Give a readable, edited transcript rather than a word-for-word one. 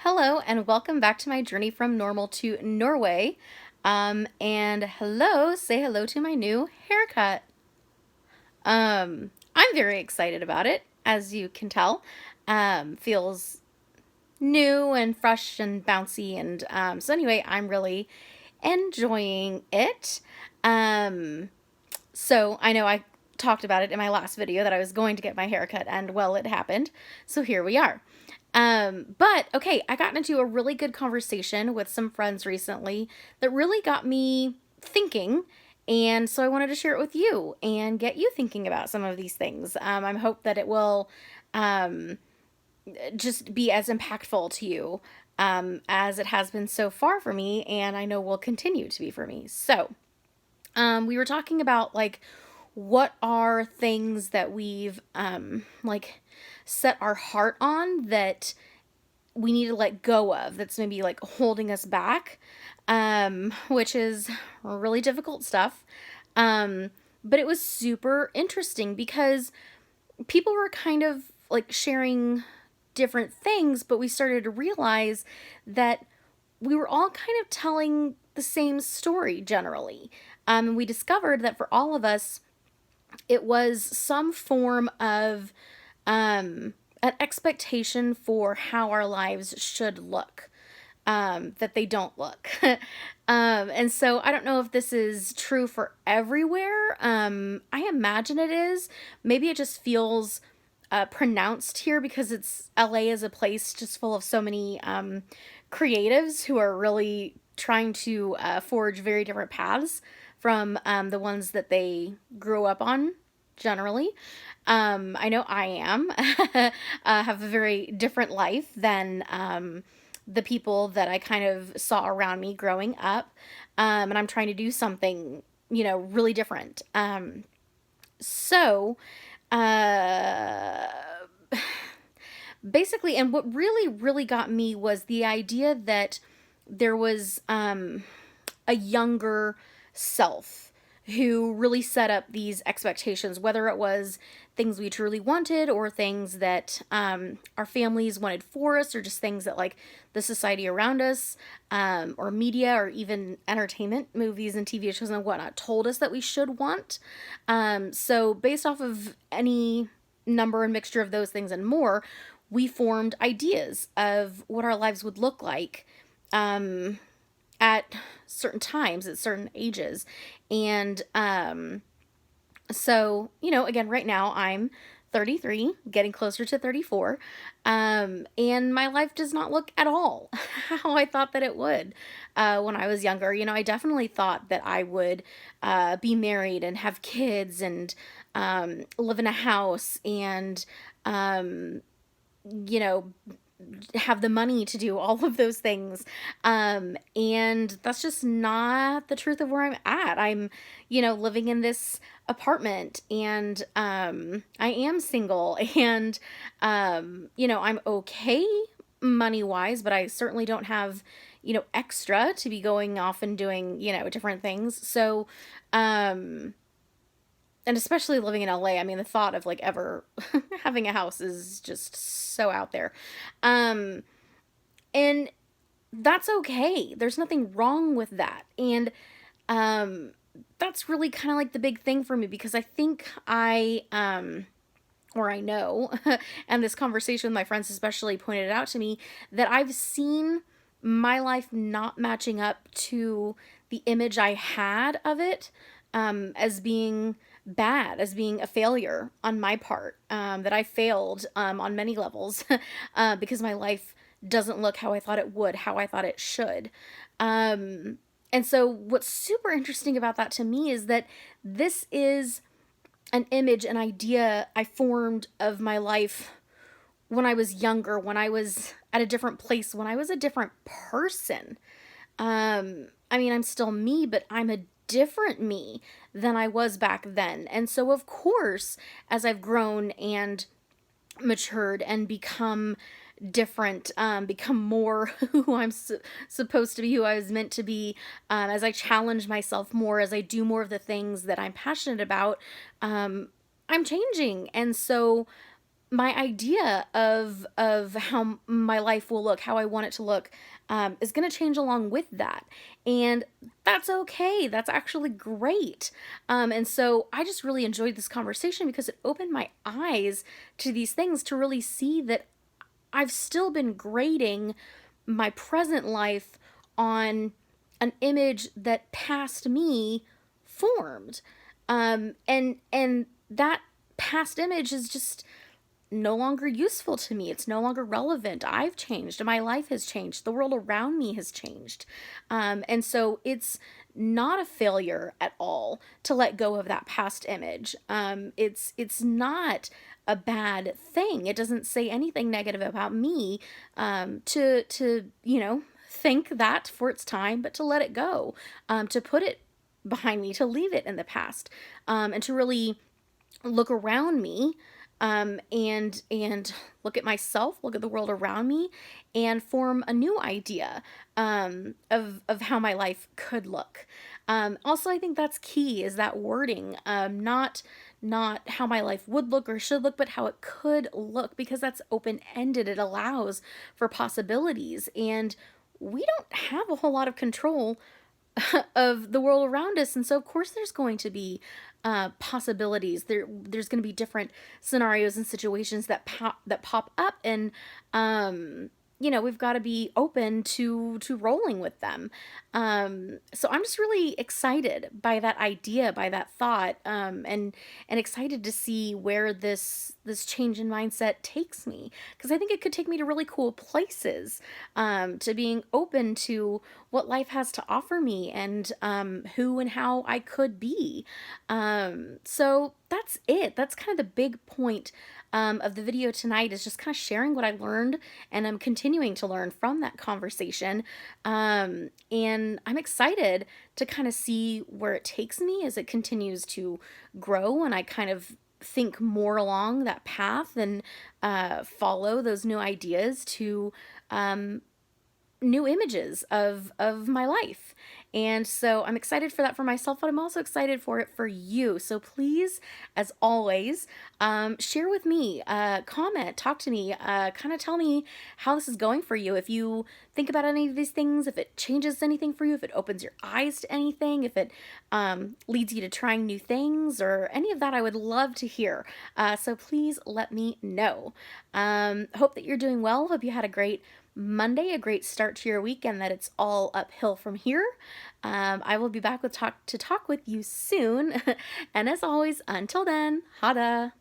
Hello, and welcome back to my journey from normal to Norway. And hello, say hello to my new haircut. I'm very excited about it, as you can tell. Feels new and fresh and bouncy, and so anyway, I'm really enjoying it. Um, so I know I talked about it in my last video that I was going to get my haircut, and well, it happened. So here we are. But okay, I got into a really good conversation with some friends recently that really got me thinking. And so I wanted to share it with you and get you thinking about some of these things. I hope that it will um, just be as impactful to you as it has been so far for me, and I know will continue to be for me. So, we were talking about like what are things that we've like set our heart on that we need to let go of that's maybe like holding us back, which is really difficult stuff. But it was super interesting because people were kind of like sharing different things, but we started to realize that we were all kind of telling the same story generally. And we discovered that for all of us, it was some form of an expectation for how our lives should look, that they don't look. And so I don't know if this is true for everywhere. I imagine it is. Maybe it just feels pronounced here because it's LA is a place just full of so many creatives who are really trying to forge very different paths from the ones that they grew up on generally. I know I am, have a very different life than the people that I kind of saw around me growing up. And I'm trying to do something, really different. So, uh, basically, and what really, really got me was the idea that there was a younger self who really set up these expectations, whether it was things we truly wanted or things that our families wanted for us, or just things that like the society around us, or media, or even entertainment, movies and TV shows and whatnot told us that we should want. So based off of any number and mixture of those things and more, we formed ideas of what our lives would look like at certain times, at certain ages. And so, again, right now I'm 33, getting closer to 34. And my life does not look at all how I thought that it would when I was younger. I definitely thought that I would be married and have kids and live in a house and, um, you know, have the money to do all of those things. And that's just not the truth of where I'm at. I'm, living in this apartment, and I am single, and I'm okay money wise, but I certainly don't have, extra to be going off and doing, different things. So, and especially living in LA, I mean, the thought of like ever having a house is just so out there. Um, and that's okay. There's nothing wrong with that. And um, that's really kind of like the big thing for me because I think or I know, and this conversation with my friends especially pointed it out to me, that I've seen my life not matching up to the image I had of it, as being bad, as being a failure on my part, that I failed on many levels because my life doesn't look how I thought it would, how I thought it should. Um, and so, what's super interesting about that to me is that this is an image, an idea I formed of my life when I was younger, when I was at a different place, when I was a different person. I mean, I'm still me, but I'm a different me than I was back then. And so, of course, as I've grown and matured and become different, become more who I'm supposed to be, who I was meant to be, as I challenge myself more, as I do more of the things that I'm passionate about, I'm changing. And so, my idea of how my life will look, how I want it to look, is going to change along with that, and that's okay. That's actually great. And so I just really enjoyed this conversation because it opened my eyes to these things to really see that I've still been grading my present life on an image that past me formed, and that past image is just no longer useful to me. It's no longer relevant. I've changed. My life has changed. The world around me has changed. And so it's not a failure at all to let go of that past image. It's not a bad thing. It doesn't say anything negative about me, to think that for its time, but to let it go, to put it behind me, to leave it in the past, and to really look around me, and look at myself, look at the world around me, and form a new idea, of how my life could look. Also, I think that's key, is that wording, not how my life would look or should look, but how it could look, because that's open ended. It allows for possibilities, and we don't have a whole lot of control of the world around us, and so of course there's going to be possibilities. There's going to be different scenarios and situations that pop up, and we've got to be open to rolling with them. So I'm just really excited by that idea, by that thought, and excited to see where this change in mindset takes me, because I think it could take me to really cool places, to being open to what life has to offer me, and who and how I could be. So that's it. That's kind of the big point, of the video tonight, is just kind of sharing what I learned, and I'm continuing to learn from that conversation. And I'm excited to kind of see where it takes me as it continues to grow, and I kind of think more along that path, and follow those new ideas to, um, new images of my life. And so I'm excited for that for myself, but I'm also excited for it for you. So please, as always, share with me, comment, talk to me, kind of tell me how this is going for you. If you think about any of these things, if it changes anything for you, if it opens your eyes to anything, if it, leads you to trying new things, or any of that, I would love to hear. So please let me know. Hope that you're doing well. Hope you had a great Monday, a great start to your week, and that it's all uphill from here. I will be back to talk with you soon. And as always, until then, Hada.